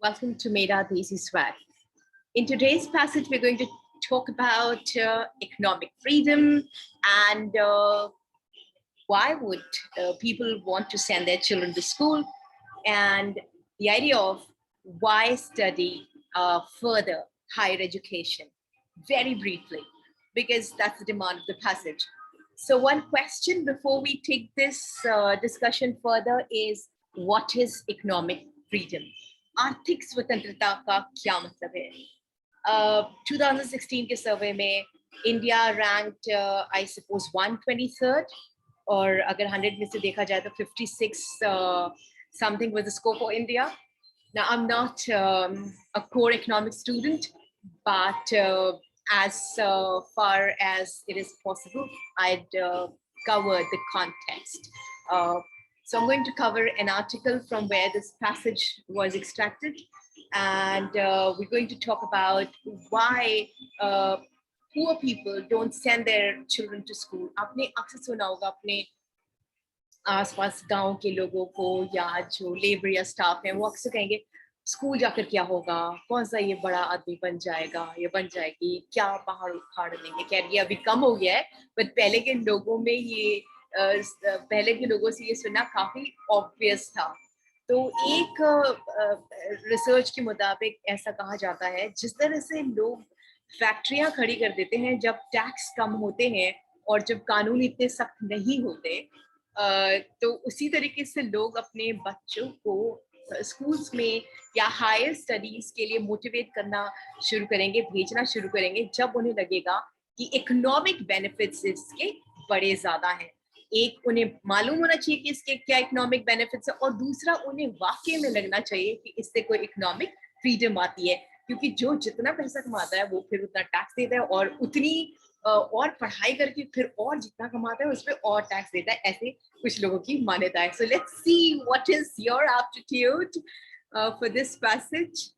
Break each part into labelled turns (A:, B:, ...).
A: Welcome to Mera, Desi swag. In today's passage, we're going to talk about economic freedom and why would people want to send their children to school, and the idea of why study further higher education, very briefly, because that's the demand of the passage. So one question before we take this discussion further is, what is economic freedom? आर्थिक स्वतंत्रता का क्या मतलब है? 2016 के सर्वे में India ranked I suppose 123rd, और अगर 100 में से देखा जाए तो 56 something was the score for India. Now I'm not a core economics student, but as far as it is possible, I'd cover the context. So I'm going to cover an article from where this passage was extracted, and we're going to talk about why poor people don't send their children to school. आपने अक्सर सुना होगा अपने आसपास गांव के लोगों को या जो लेबर या स्टाफ है, वो अक्सर कहेंगे स्कूल जाकर क्या होगा, कौन सा ये बड़ा आदमी बन जाएगा, ये बन जाएगी, क्या पहाड़ उखाड़ लेंगे। खैर ये अभी कम हो गया है, बट पहले के लोगों में ये पहले के लोगों से ये सुनना काफी ऑब्वियस था। तो एक रिसर्च के मुताबिक ऐसा कहा जाता है, जिस तरह से लोग फैक्ट्रियां खड़ी कर देते हैं जब टैक्स कम होते हैं और जब कानून इतने सख्त नहीं होते, तो उसी तरीके से लोग अपने बच्चों को स्कूल्स में या हायर स्टडीज के लिए मोटिवेट करना शुरू करेंगे, भेजना शुरू करेंगे, जब उन्हें लगेगा कि इकोनॉमिक बेनिफिट्स इसके बड़े ज्यादा हैं। एक, उन्हें मालूम होना चाहिए कि इसके क्या इकोनॉमिक बेनिफिट्स है, और दूसरा, उन्हें वाकई में लगना चाहिए कि इससे कोई इकोनॉमिक फ्रीडम आती है, क्योंकि जो जितना पैसा कमाता है वो फिर उतना टैक्स देता है, और उतनी और पढ़ाई करके फिर और जितना कमाता है उस पर और टैक्स देता है। ऐसे कुछ लोगों की मान्यता है। So let's see what is your aptitude for this passage.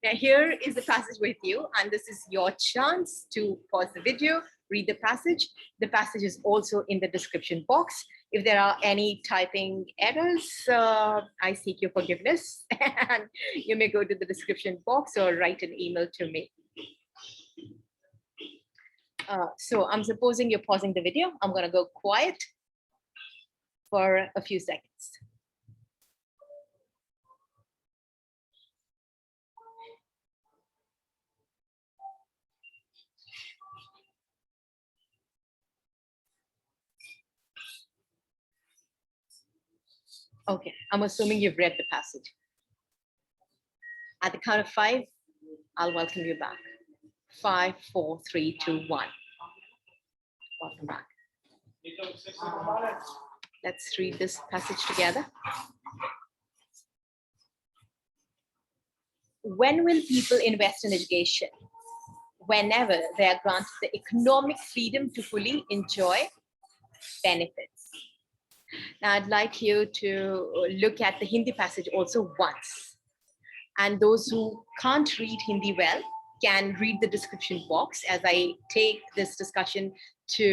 A: Now here is the passage with you, and this is your chance to pause the video, read the passage. The passage is also in the description box. If there are any typing errors, I seek your forgiveness, and you may go to the description box or write an email to me. So I'm supposing you're pausing the video. I'm going to go quiet for a few seconds. Okay, I'm assuming you've read the passage. At the count of 5, I'll welcome you back. 5, 4, 3, 2, 1. Welcome back. Let's read this passage together. When will people invest in education? Whenever they are granted the economic freedom to fully enjoy benefits. Now, I'd like you to look at the Hindi passage also once. And those who can't read Hindi well can read the description box as I take this discussion to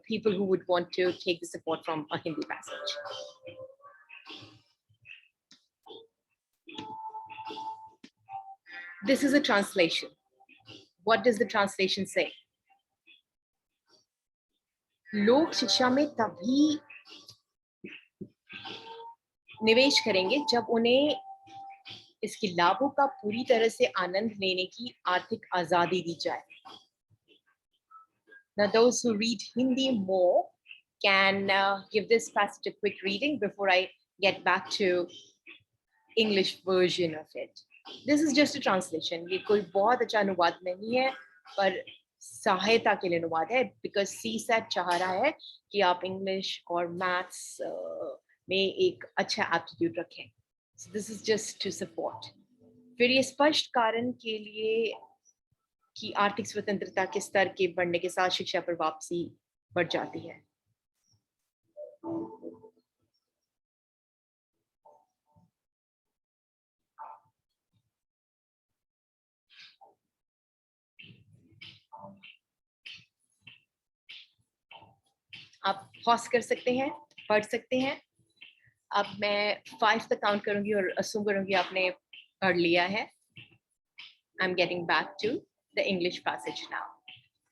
A: people who would want to take the support from a Hindi passage. This is a translation. What does the translation say? लोग शिक्षा में तभी निवेश करेंगे जब उन्हें इसके लाभों का पूरी तरह से आनंद लेने की आर्थिक आजादी दी जाए. Now, those who read Hindi more can give this passage a quick reading before I get back to English version of it. This is just a translation. ये कोई बहुत अच्छा अनुवाद नहीं है, पर सहायता के लिए अनुवाद है, because CSAT चाह रहा है कि आप इंग्लिश और मैथ्स में एक अच्छा एप्टीट्यूड रखें. So this is just to support. फिर ये स्पष्ट कारण के लिए कि आर्थिक स्वतंत्रता के स्तर के बढ़ने के साथ शिक्षा पर वापसी बढ़ जाती है. आप पॉज कर सकते हैं, पढ़ सकते हैं. अब मैं 5 तक काउंट करूंगी और assume करूंगी आपने पढ़ लिया है. I'm getting back to the English passage now.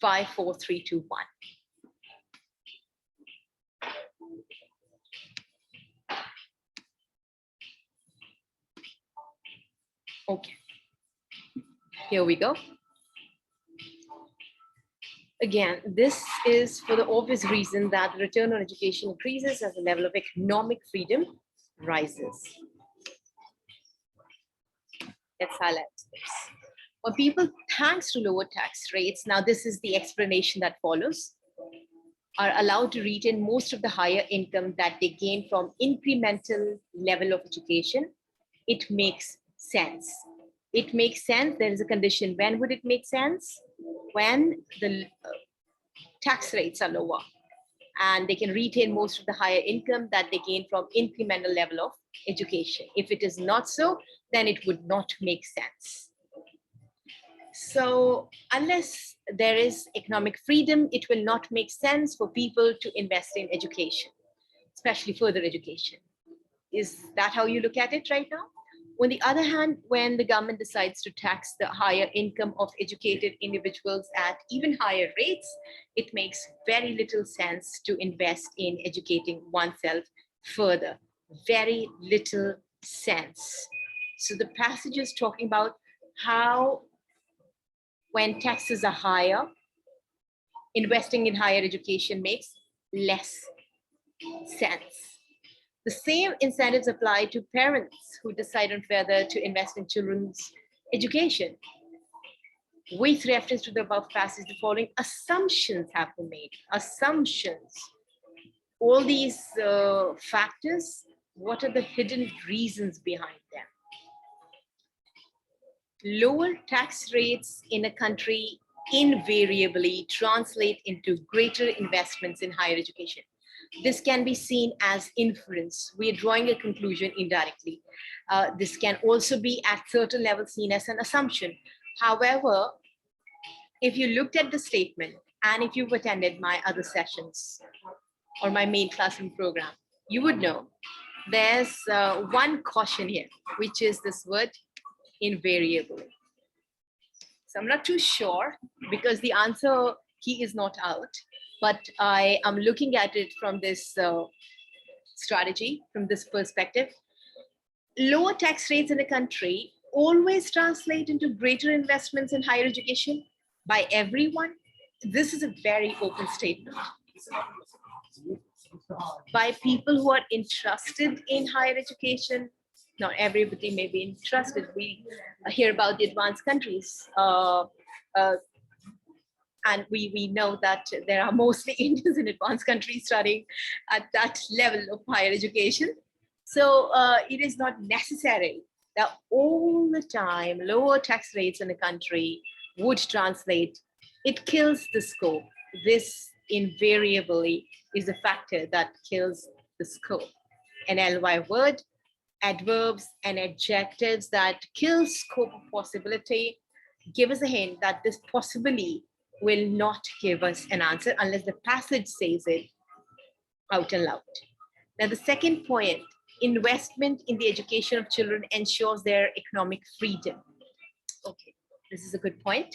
A: 5, 4, 3, 2, 1. Okay, here we go. Again, this is for the obvious reason that the return on education increases as the level of economic freedom rises. Let's highlight this. When people, thanks to lower tax rates, now this is the explanation that follows, are allowed to retain most of the higher income that they gain from incremental level of education, it makes sense. It makes sense. There is a condition. When would it make sense? When the tax rates are lower and they can retain most of the higher income that they gain from incremental level of education. If it is not so, then it would not make sense. So unless there is economic freedom, it will not make sense for people to invest in education, especially further education. Is that how you look at it right now? On the other hand, when the government decides to tax the higher income of educated individuals at even higher rates, it makes very little sense to invest in educating oneself further. Very little sense. So the passage is talking about how when taxes are higher, investing in higher education makes less sense. The same incentives apply to parents who decide on whether to invest in children's education. With reference to the above passage, the following assumptions have been made. Assumptions. All these factors, what are the hidden reasons behind them? Lower tax rates in a country invariably translate into greater investments in higher education. This can be seen as inference. We are drawing a conclusion indirectly. This can also be at certain levels seen as an assumption. However, if you looked at the statement and if you've attended my other sessions or my main classroom program, you would know there's one caution here, which is this word invariably. So I'm not too sure because the answer key is not out, but I am looking at it from this strategy, from this perspective. Lower tax rates in a country always translate into greater investments in higher education by everyone. This is a very open statement. By people who are interested in higher education. Not everybody may be interested. We hear about the advanced countries. And we know that there are mostly Indians in advanced countries studying at that level of higher education. So it is not necessary that all the time lower tax rates in a country would translate. It kills the scope. This invariably is a factor that kills the scope. An ly word, adverbs and adjectives that kill scope of possibility give us a hint that this possibly will not give us an answer unless the passage says it out and loud. Now, the second point, investment in the education of children ensures their economic freedom. Okay, this is a good point.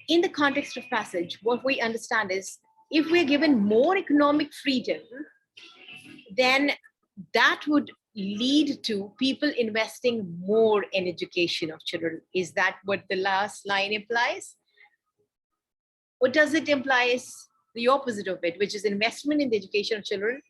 A: In the context of passage, what we understand is if we're given more economic freedom, then that would lead to people investing more in education of children. Is that what the last line implies? Or does it imply the opposite of it, which is investment in the education of children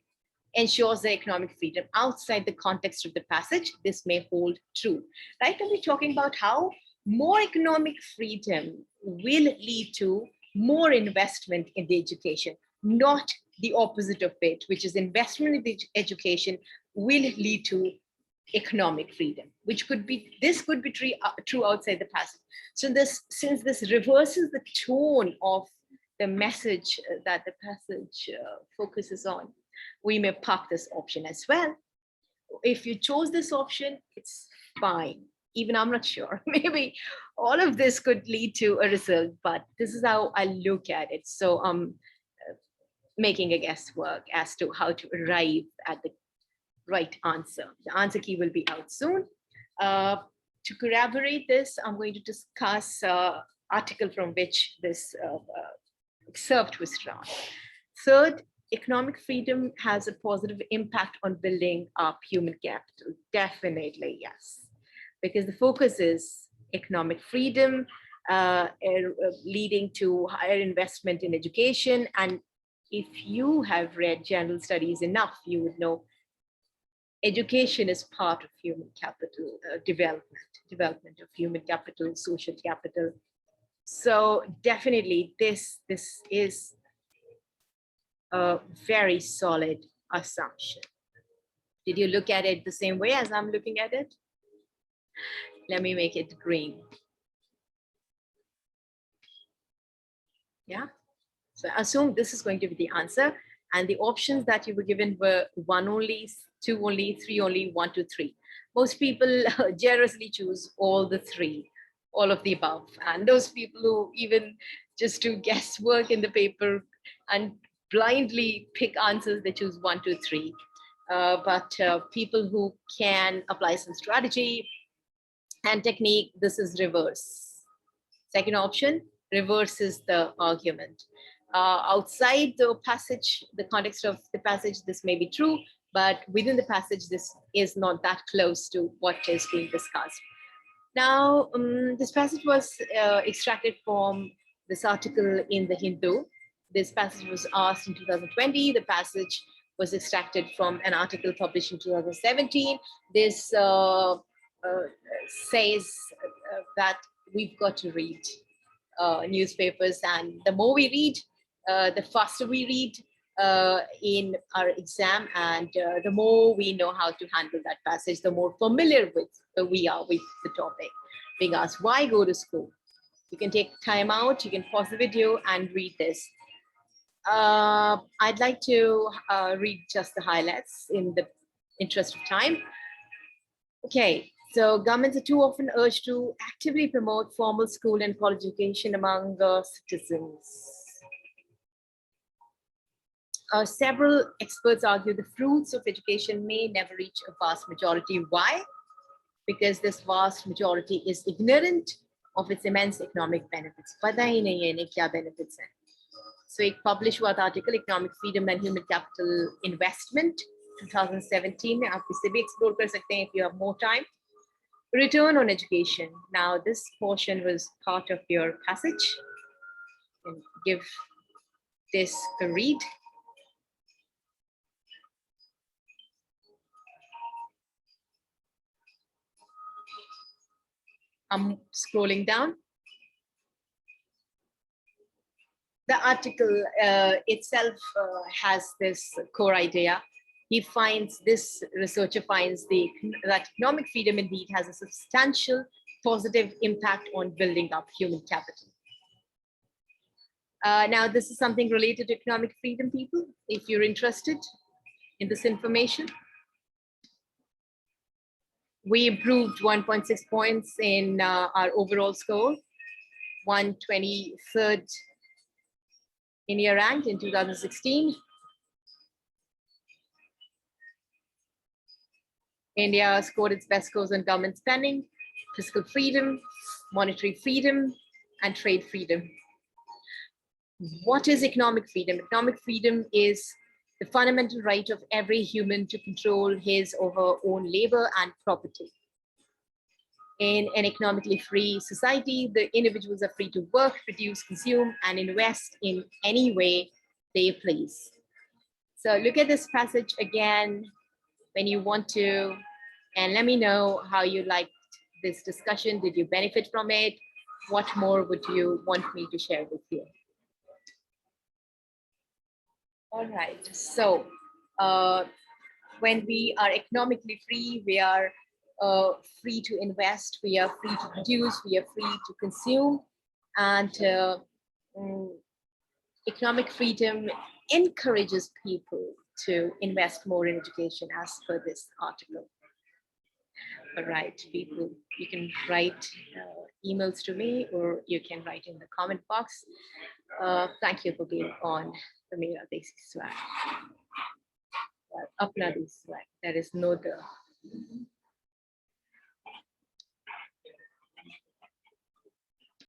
A: ensures their economic freedom? Outside the context of the passage, this may hold true. Right now we're talking about how more economic freedom will lead to more investment in the education, not the opposite of it, which is investment in the education will lead to economic freedom, which could be, this could be true outside the passage. So this, since this reverses the tone of the message that the passage focuses on, we may park this option as well. If you chose this option, it's fine. Even I'm not sure. Maybe all of this could lead to a result, but this is how I look at it. So I'm making a guesswork as to how to arrive at the right answer. The answer key will be out soon. To corroborate this, I'm going to discuss article from which this excerpt was drawn. Third, economic freedom has a positive impact on building up human capital. Definitely, yes, because the focus is economic freedom, leading to higher investment in education. And if you have read general studies enough, you would know education is part of human capital development of human capital, social capital. So definitely this is a very solid assumption. Did you look at it the same way as I'm looking at it? Let me make it green. Yeah, so assume this is going to be the answer, and the options that you were given were 1 only, 2 only, 3 only, 1 to 3. Most people generously choose all the 3, all of the above. And those people who even just do guesswork in the paper and blindly pick answers, they choose 1, 2, 3. But people who can apply some strategy and technique, this is reverse. Second option, reverse is the argument. Outside the passage, the context of the passage, this may be true, but within the passage, this is not that close to what is being discussed. Now, this passage was extracted from this article in the Hindu. This passage was asked in 2020. The passage was extracted from an article published in 2017. This says that we've got to read newspapers, and the more we read, the faster we read in our exam, and the more we know how to handle that passage, the more familiar with we are with the topic. Being asked, why go to school? You can take time out, you can pause the video and read this. I'd like to read just the highlights in the interest of time. Okay, so governments are too often urged to actively promote formal school and college education among citizens. Several experts argue the fruits of education may never reach a vast majority. Why? Because this vast majority is ignorant of its immense economic benefits. पता ही नहीं है इन्हें क्या benefits हैं. So एक published हुआ था article Economic Freedom and Human Capital Investment 2017 में आप इसे भी explore कर सकते हैं if you have more time. Return on education. Now this portion was part of your passage. And give this a read. I'm scrolling down. The article itself has this core idea. He finds, this researcher finds that economic freedom indeed has a substantial positive impact on building up human capital. Now, this is something related to economic freedom, people, if you're interested in this information. We improved 1.6 points in our overall score, 123rd India ranked in 2016. India scored its best scores on government spending, fiscal freedom, monetary freedom, and trade freedom. What is economic freedom? Economic freedom is the fundamental right of every human to control his or her own labor and property. In an economically free society, the individuals are free to work, produce, consume, and invest in any way they please. So look at this passage again when you want to, and let me know how you liked this discussion. Did you benefit from it? What more would you want me to share with you? All right, so when we are economically free, we are free to invest, we are free to produce, we are free to consume, and economic freedom encourages people to invest more in education as per this article. All right, people, you can write emails to me or you can write in the comment box. Thank you for being on the Mera Desi Swag. Apna dusra hai. There is no the.